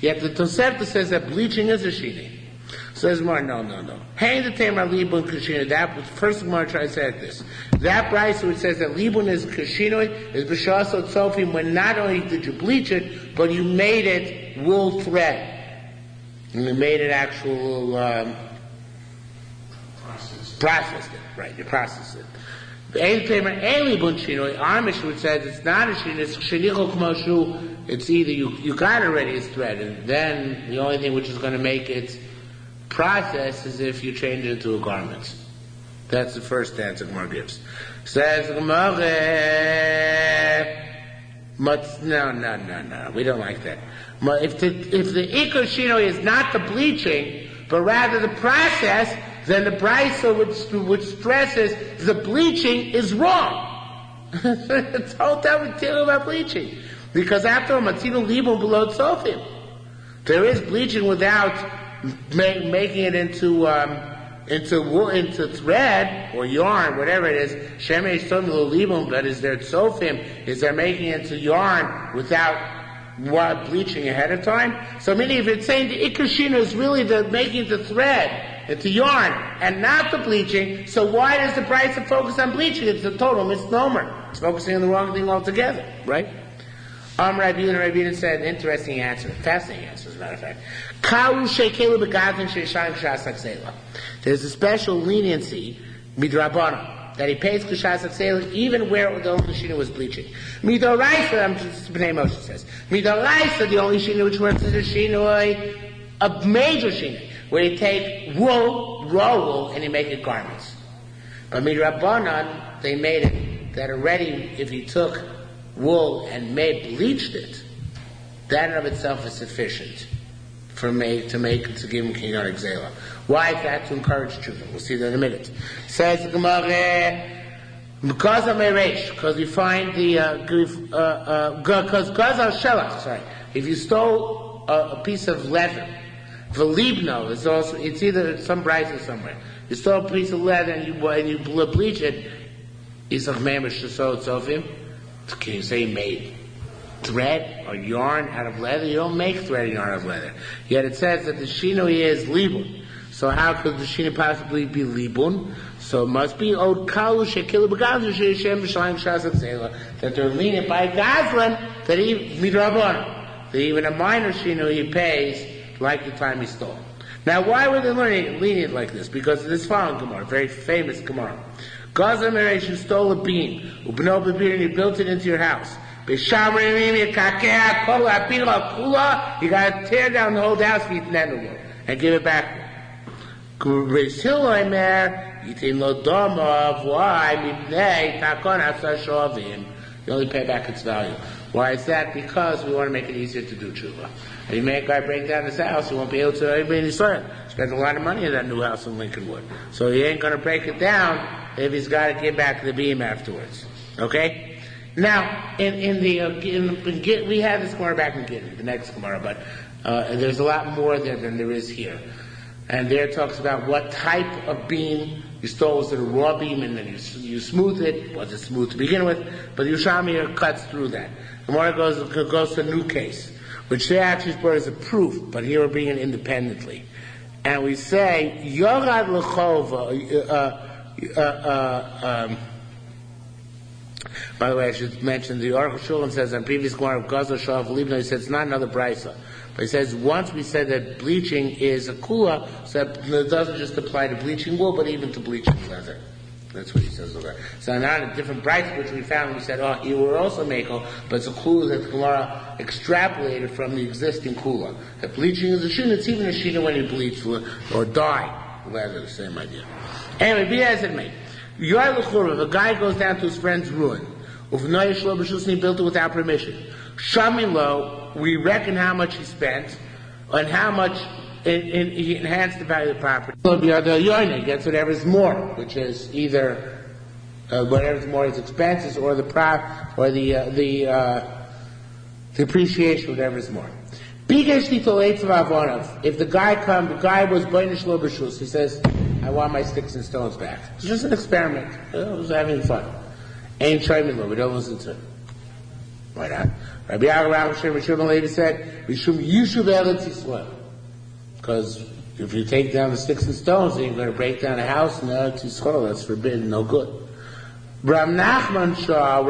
Yet the Tosefta says that bleaching is a shinui. Says Mar, no. Hey, the Tamar Libun Kashinui. That was first Mar tried to say like this. That Bryce which says that Libun is Kashinui is B'shasot Sofim when not only did you bleach it, but you made it wool thread. And you made it actual processed it. Right, you processed it. Our mission says it's not a shin, it's shenichol k'moshu. It's either you got already as thread, and then the only thing which is going to make it process is if you change it into a garment. That's the first answer Gemara gives. Says Gemara, no, we don't like that. If the ikar shino is not the bleaching, but rather the process, then the brisa which stresses the bleaching is wrong. It's all time we tell about bleaching. Because after all, matinu libun below tzofim. There is bleaching without making it into thread or yarn, whatever it is. Shemesh tomilo libun, but is there tzofim? Is there making it into yarn without bleaching ahead of time? So meaning if it's saying the ikashina is really the making the thread into yarn and not the bleaching, so why does the price focus on bleaching? It's a total misnomer. It's focusing on the wrong thing altogether, right? Rabbi said, interesting answer, fascinating answer, as a matter of fact. There's a special leniency, midrabana, that he pays Kishas Aksela even where the only shina was bleaching. Midoraisa, B'nai Moshe says, Midoraisa, the only shina which works is a shina, a major shina, where you take wool, raw wool, and you make it garments. But midrabanan, they made it that already, if you took wool and bleached it, that in of itself is sufficient to give him kinyan gzela. Why is that? To encourage children. We'll see that in a minute. Says the Gemara, because of Meresh, because we find because Gazal Shelach, sorry, if you stole a piece of leather, Velibno is also, it's either some brisa somewhere. You stole a piece of leather and you bleach it, is of Mamish Shasot Sofim. Can you say made thread or yarn out of leather? You don't make thread and yarn out of leather. Yet it says that the shinui is libun. So how could the shinui possibly be libun? So it must be od kalu shekilu b'gazlan she'Hashem b'shalayim shasat zela, that they're lenient by gazlan, that midrabon, that even a minor shinui he pays like the time he stole. Now why were they lenient like this? Because of this following Gemara, very famous Gemara. Gazlan Meresh, you stole a beam, ubno b'bir, and you built it into your house. You gotta tear down the whole house and give it back. Why? You only pay back its value. Why is that? Because we want to make it easier to do tshuva. And you make a guy break down his house, he won't be able to everybody in his soil. Spend a lot of money in that new house in Lincolnwood. So he ain't going to break it down if he's got to give back the beam afterwards. Okay? Now, in we had this Gemara back in Gittin, the next Gemara, but there's a lot more there than there is here. And there it talks about what type of beam you stole. Was it a raw beam and then you smooth it? Was it smooth to begin with? But the Yerushalmi cuts through that. The Gemara goes to a new case, which they actually brought as a proof, but here we're bringing it independently. And we say, Yorad L'chova, by the way, I should mention the Aruch Shulchan says on previous Gemara of Gaza Shav Libna, he says it's not another brisa, but he says once we said that bleaching is a kula, so that it doesn't just apply to bleaching wool, but even to bleaching leather. That's what he says over there. So now a different brisa which we found, we said, you were also mako, but it's a kula that the Gemara extrapolated from the existing kula. That bleaching is a shina, it's even a shina when you bleach or dye leather, the same idea. Anyway, be as it may. If a guy goes down to his friend's ruin, he built it without permission. Shamilo, we reckon how much he spent and how much he enhanced the value of the property. He gets whatever's more, which is either whatever's more his expenses or the appreciation, whatever's more. If the guy was Bainish Lo B'Shus, he says, I want my sticks and stones back. It's just an experiment. It was having fun. Ain't Shaymin Lo, we don't listen to it. Why not? Rabbi Yaakov later said, Mishum Yishuv Eretz Yisrael. Because if you take down the sticks and stones, then you're going to break down a house in Eretz Yisrael. That's forbidden, no good. Rav Nachman Bar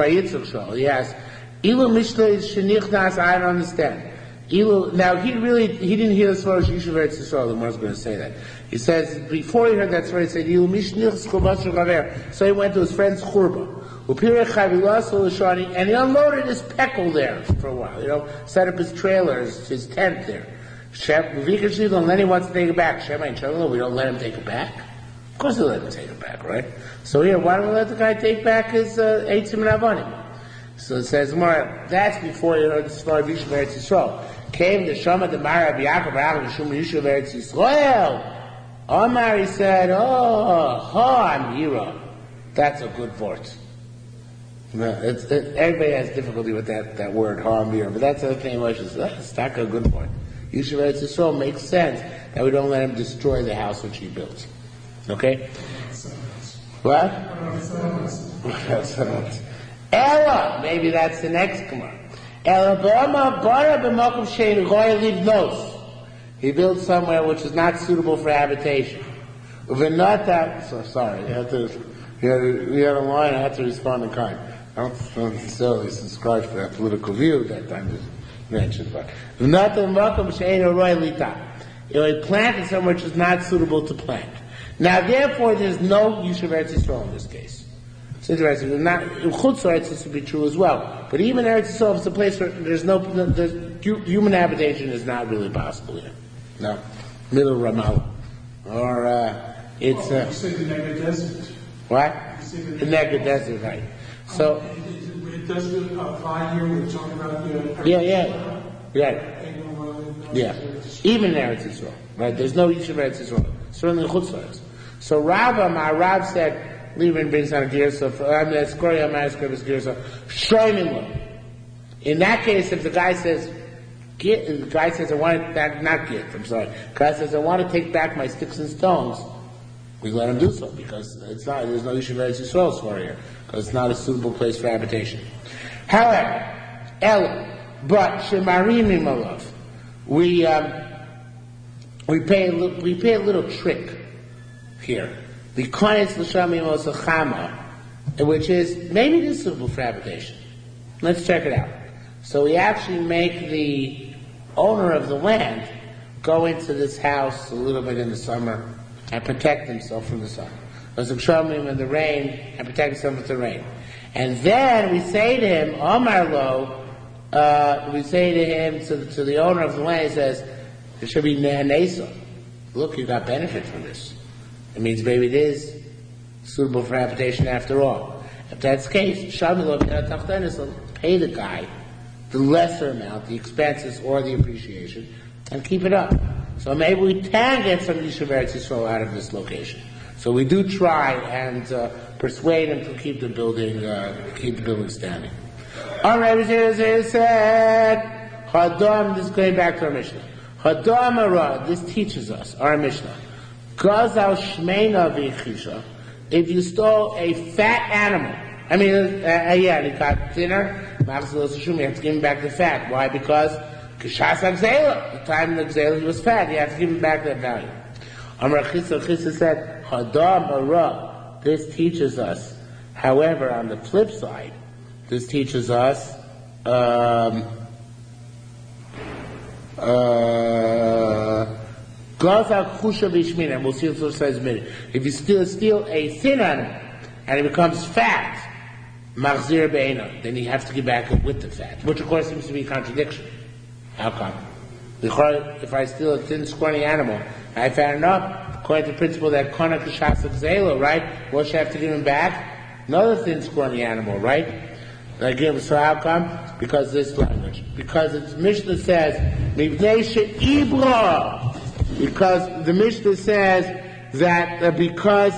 Yitzchak Shah, he asked, Ilu Mishlei Shenichnas, I don't understand. Now he didn't hear the Svarah Yishuv Eretz Yisrael. The Gemara's going to say that. He says before he heard that Svarah, he said Ilu Mishnichs Churba Gaver. So he went to his friend's Churba, and he unloaded his peckle there for a while. Set up his trailer, his tent there. And then he wants to take it back. Shema and Shalom, we don't let him take it back. Of course, we let him take it back, right? So here, why don't we let the guy take back his Eitzim and Avonim? So it says more. That's before he heard the Svarah Yishuv Eretz Yisrael. Came the Shama the Mara of Yaakov Aaron Shum Yishuv Eretz Yisrael. Omar, he said, Amira. That's a good word. Everybody has difficulty with that word, Amira, but that's the thing. That's not a good word. Yishuv Eretz Yisrael makes sense that we don't let him destroy the house which he built. Okay? What? Ella, maybe that's the next Gemara. He built somewhere which is not suitable for habitation. Sorry, we had a line, I had to respond in kind. I don't necessarily subscribe to that political view at that time was mentioned, but he planted somewhere which is not suitable to plant. Now therefore there's no Yishuv Eretz Yisrael in this case. It's interesting. In Chutz Eretz this would be true as well. But even Eretz Yisrael is a place where human habitation is not really possible here. No. Middle Ramallah. Or it's you say the Negev Desert. What? The Negev Desert, right. So it doesn't apply here. We're talking about the Yeah. Even in Eretz Yisrael. Right? There's no Yishuv Eretz Yisrael. Certainly Chutz Eretz. So Rav said, Lieberman brings on a Girsa, in that case, if the guy says, I want it back, not get, I'm sorry. The guy says, I want to take back my sticks and stones, we let him do so, because there's no Yishuv Eretz Yisrael for here. because it's not a suitable place for habitation. However, but shemarimim alav, we pay a little trick here. The koines l'shamim osachama, which is maybe it is suitable for habitation. Let's check it out. So we actually make the owner of the land go into this house a little bit in the summer and protect himself from the sun. Osachshamim in the rain and protect himself from the rain. And then we say to him, Omar lo, we say to him, to the owner of the land, he says, there should be nehanesa. Look, you got benefit from this. It means maybe it is suitable for habitation after all. If that's the case, pay the guy the lesser amount, the expenses or the appreciation, and keep it up. So maybe we can get some Yishuv Eretz Yisrael out of this location. So we do try and persuade him to keep the building standing. All right, it said, Hadam, this is going back to our Mishnah. Hadam Ara, this teaches us, our Mishnah. Gazal Shmeina V'Chisha, if you stole a fat animal, and he got thinner, you have to give him back the fat. Why? Because Kishas Agzela, the time of the Agzela he was fat, you have to give him back that value. Amar Chisa said, Hadam Ara, this teaches us, however, on the flip side, this teaches us, and we'll see what it says in a minute. If you steal a thin animal and it becomes fat, machzir be'ena, then you have to give back with the fat, which of course seems to be a contradiction. How come? If I steal a thin, scrawny animal, I fatten enough, according to the principle that kona kishas zela, right? What should I have to give him back? Another thin, scrawny animal, right? So how come? Because this language. Because its Mishnah says, Mivnei she'ibra. Because the Mishnah says that because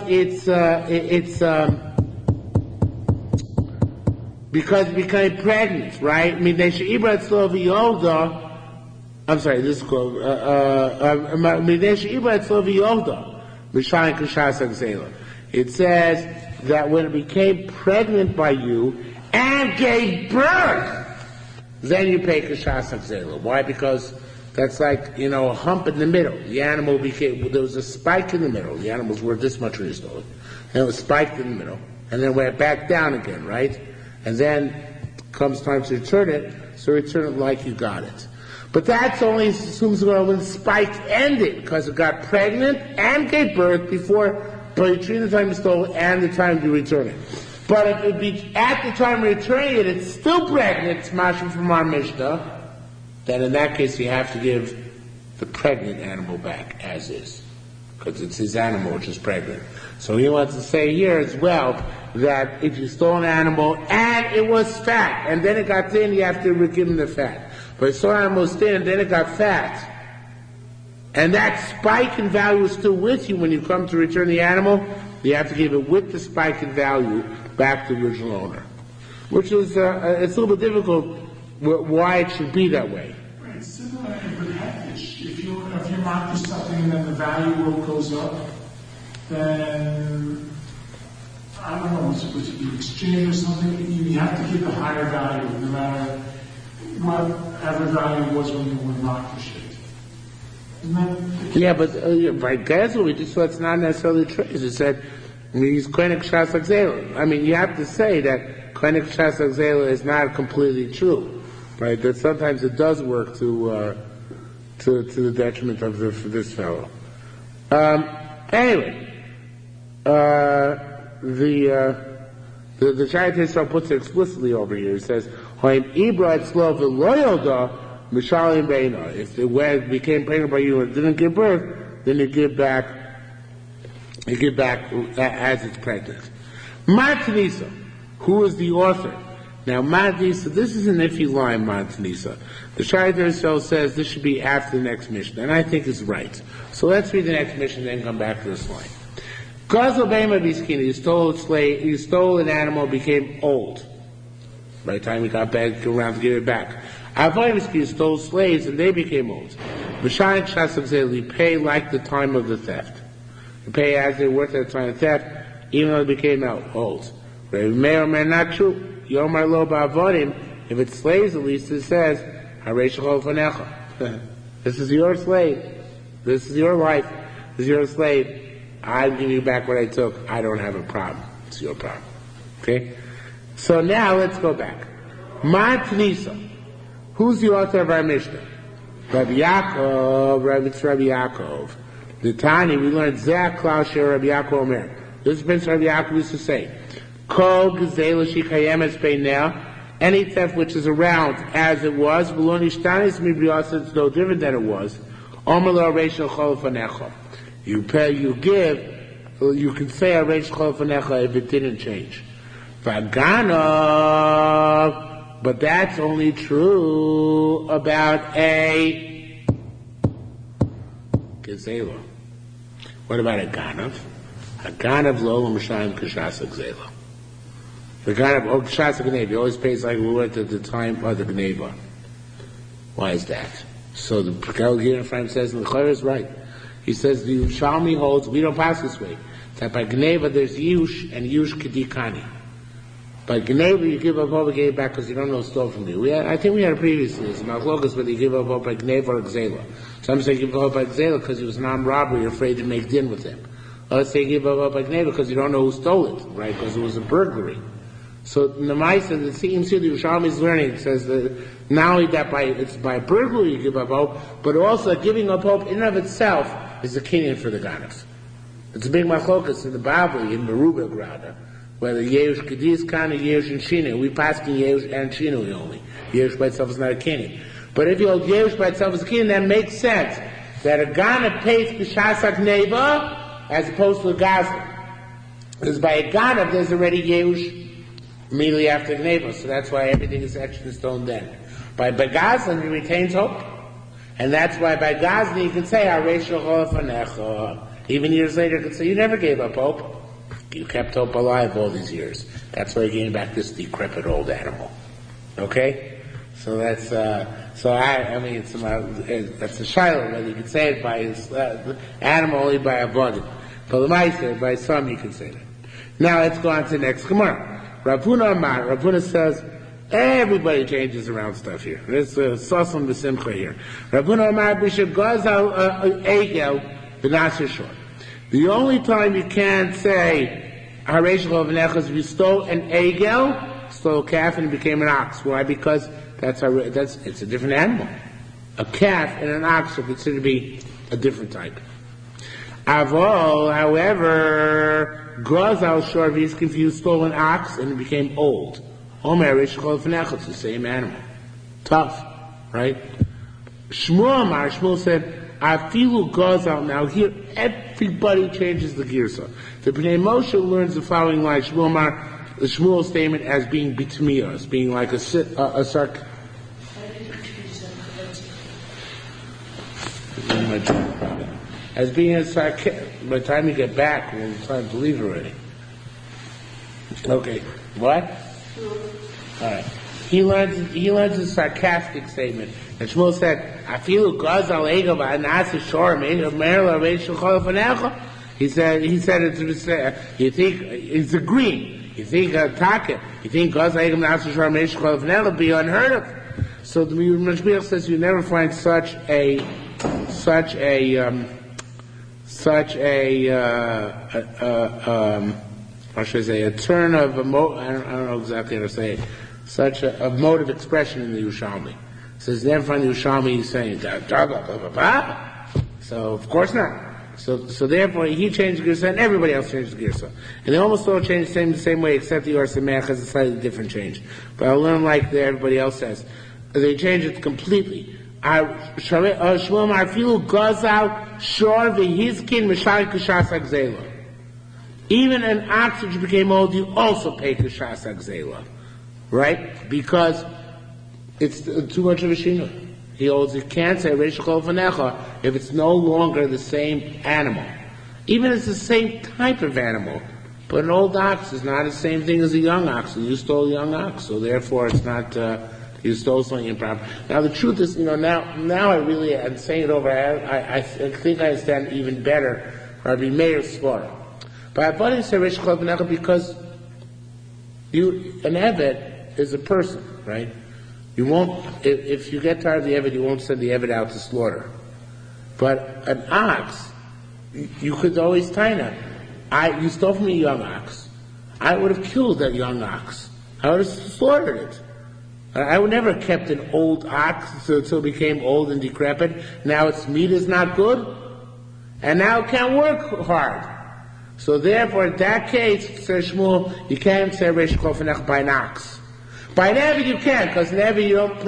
because it became pregnant, right? Mivnei she'ibra etzlo v'yolda. I'm sorry, this is called Mivnei she'ibra etzlo v'yolda. M'shayin k'shas ha'gzela. It says that when it became pregnant by you and gave birth, then you pay kashas ha'gzela. Why? Because that's like, a hump in the middle. The animal there was a spike in the middle. The animals were this much when you stole it. And it was spiked in the middle. And then went back down again, right? And then comes time to return it, so return it like you got it. But that's only assumes when the spike ended, because it got pregnant and gave birth between the time you stole it and the time you return it. But if it be at the time of returning it, it's still pregnant, it's mashma from our Mishnah, then in that case you have to give the pregnant animal back as is. Because it's his animal which is pregnant. So he wants to say here as well that if you stole an animal and it was fat, and then it got thin, you have to give him the fat. But if you stole an animal was thin and then it got fat, and that spike in value is still with you when you come to return the animal, you have to give it with the spike in value back to the original owner. Which is, it's a little bit difficult why it should be that way. Right, it's similar in good heritage. If you mark for something and then the value goes up, then, I don't know, what's it be exchange or something, you have to give a higher value no matter whatever value was when you were marked for shit. Yeah, but by Gazel, we just saw it's not necessarily true. It said, he's koine k'shas ha'gzela. You have to say that koine k'shas ha'gzela is not completely true, right? That sometimes it does work to the detriment of this fellow. Anyway, the Shayat Yisrael puts it explicitly over here. He says, "Hoim ibra etzlo v'lo mishalim beina." If the wed became pregnant by you and didn't give birth, then you give back as it's pregnant. Matnisa, who is the author? Now, Matnisa, this is an iffy line, Matnisa. The Shayat Yisrael says this should be after the next mission, and I think it's right. So let's read the next mission, then come back to this line. Gazel beima biskina, you stole an animal, became old. By the time he got back around to give it back. Avoyimski stole slaves and they became old. Mishayin Shasam you pay like the time of the theft. You pay as they were at the time of theft, even though they became old. Rabbi Meir Omer, not true. Yomar lo ba'avodim. If it's slaves, at least it says, Haresh chol fanecha. This is your slave. This is your life. This is your slave. I'm giving you back what I took. I don't have a problem. It's your problem. Okay? So now let's go back. Ma Tnisa. Who's the author of our Mishnah? Rabbi Yaakov, it's Rabbi Yaakov. The Tani, we learned Zeh Klaus Shir Rabbi Yaakov Omer. This is Prince Rabbi Yaakov used to say, Kol Gezela Shikayemes Beinel, any theft which is around as it was, Veloni Shtanis Mibriasa, it's no different than it was. Omer Lo Reishel Chol Fanecha. You pay, you give, you can say Reishel Chol Fanecha if it didn't change. Vaganav, but that's only true about a Gezela. What about a Ganav? A Ganav lo l'mashayim kashas Gezela. The Ganav, kashas Gneva, he always pays like we were at the time of the Gneva. Why is that? So the Pekal here in front says, and the Chayr is right. He says, the Yerushalmi holds, we don't pass this way, that by Gneva there's Yush and Yush Kedikani. By Gneva, you give up all the gave back because you don't know stole from you. I think we had a previously, it's about Logos, whether you give up all by Gneva or Gzela. Some say give up all by Gzela because he was an armed robber, you're afraid to make din with him. Others say give up all by Gneva because you don't know who stole it, right? Because it was a burglary. So in the Maisa, the seems here the Yerushalmi is learning, it says that not only that it's by burglary you give up hope, but also giving up hope in and of itself is a kinyan for the Ganas. It's a big machlokas in the Bible, in the Rubik rather. Whether Yerush Kediz Kana, Yerush and Shinu. We pass in Yerush and Shinu only. Yerush by itself is not a kinyan. But if you hold Yerush by itself as a kinyan, that makes sense. That a Gana pays B'Shasak Neva as opposed to a Gazlan. Because by a Gana there's already Yerush immediately after the Neva. So that's why everything is etched in stone then. By Gazlan he retains hope. And that's why by Gazlan you can say, even years later you can say, you never gave up hope. You kept hope alive all these years. That's why you're getting back this decrepit old animal. Okay? So that's, that's a shiur, whether you can say it by his animal, only by a body. But the Meister, by some you can say that. Now let's go on to the next Gemara. Ravuna Amar, Ravuna says, everybody changes around stuff here. There's Sosam B'Simcha here. Ravuna Amar, Bishop Gazal Egel, B'Nasir Shor. The only time you can't say Haresh Chol V'Necha is if you stole an egel, stole a calf and it became an ox. Why? Because it's a different animal. A calf and an ox are considered to be a different type. Avol, however, Gazal Shor, if he's confused, stole an ox and it became old. Omer Haresh Chol V'Necha, it's the same animal. Tough, right? Shmuel said, Afilu Gazal. Now here, everybody changes the girsa. The Bnei Moshe learns the following line, the Shmuel statement as being bitmiyah, as being like a sarc. As being a sarc. By the time you get back, we'll try to believe already. Okay, what? All right. He learns a sarcastic statement. And Shmuel said, "Afilu gazal egel v'anasi shor me'inah merla reishul chol fanecha." He said it to say, you think it's agreeing. You think taka. You think gazal egel v'anasi shor me'inah chol fanecha be unheard of. So the Mishmiach says you never find such a how should I say, a turn of I don't know exactly how to say it. Such a mode of expression in the Yerushalmi. So it's never find the Yerushalmi saying blah, blah, blah, blah, blah. So of course not. So therefore he changed the Girsa and everybody else changed the Girsa. And they almost all change the same way except the Or Sameach has a slightly different change. But I'll learn like everybody else says. They change it completely. Shmuel Marfilu Gazal Shor V'Hizkin Mishari Kashas Agzela. Even an ox which became old, you also pay Kashas Agzela. Right? Because it's too much of a shinur. He holds you can't say Reish Chol Fanecha if it's no longer the same animal. Even if it's the same type of animal, but an old ox is not the same thing as a young ox. And you stole a young ox, so therefore it's not, you stole something improper. Now the truth is, now I really, I'm saying it over, I think I understand even better Rabbi Meir's svara. But I thought he said Reish Chol Fanecha because An eved is a person, right? You won't, if you get tired of the eved, you won't send the eved out to slaughter. But an ox, you could always taina. You stole from me a young ox. I would have killed that young ox. I would have slaughtered it. I would never have kept an old ox until it became old and decrepit. Now its meat is not good, and now it can't work hard. So therefore, in that case, says Shmuel, you can't say Reish Kofenech by an ox. By an eved you can, because an eved you don't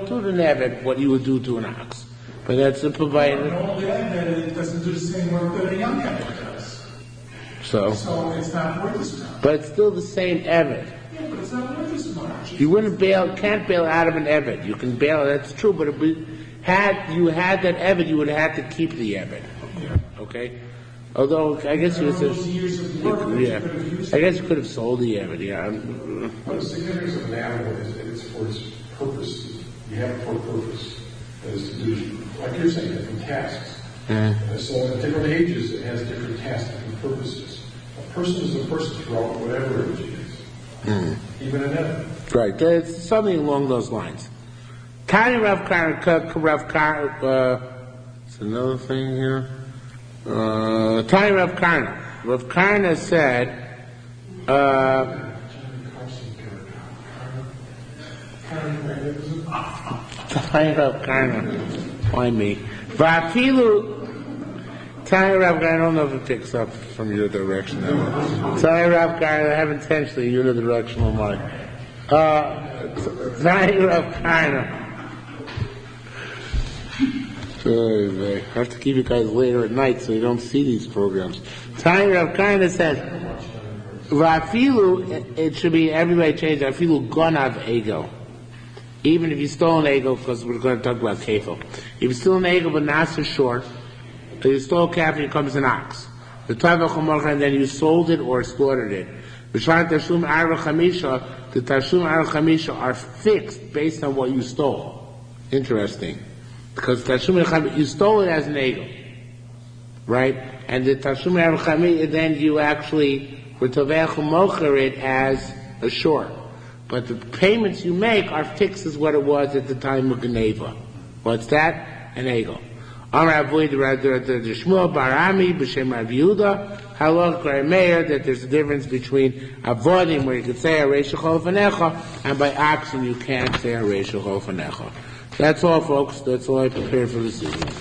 do to an eved what you would do to an ox. But that's the provider. No, the eved doesn't do the same work that a young eved does. So it's not worth as much. But it's still the same eved. Yeah, but it's not worth as much. You can't bail out of an eved. You can bail, that's true, but had you had that eved, you would have had to keep the eved. Yeah. Okay? Although, I guess you would those years of work that you could have used. I guess you could have sold the eved, yeah. But the significance of an animal is it's for its purpose. You have it for a purpose. That is to do, like you're saying, different tasks. So at different ages, it has different tasks, different purposes. A person is a person throughout whatever age it is. Even an eved. Right, it's something along those lines. Tiny Rav Karna, it's another thing here. Tiny Rav Karna. Rav Karna said, Tiny Rav Karna, why me? Tiny Rav Karna, I don't know if it picks up from your direction. Tiny Rav Karna, I have intentionally unidirectional mind. Tiny Rav Karna. I have to keep you guys later at night so you don't see these programs. Tiny Rav Karna says, Vafilu, it should be, everybody change Vafilu Gonav Ego. Even if you stole an ego, because we're going to talk about kefil. If you stole an ego but not so short, so you stole a calf and it comes an ox. The and then you sold it or slaughtered it. The Tashum Ar Chamisha are fixed based on what you stole. Interesting. Because Tashum you stole it as an ego. Right? And the Tashum Ar Chamisha, then you actually were Tovech Mocher it as a short. But the payments you make are fixed as what it was at the time of Geneva. What's that? An ego. Amar avoid the Shmuel Barami b'Shem Rav Yehuda Halach Meir that there's a difference between avodim where you could say a Reishachol Fanecha and by oxen you can't say a Reishachol Fanecha. That's all, folks. That's all I prepared for this evening.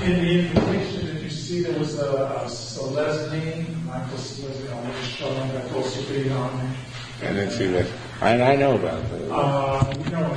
In the invitation, did you see there was a Celeste name? Michael Celeste, showing that also being on there. I didn't see that. I know about that. No,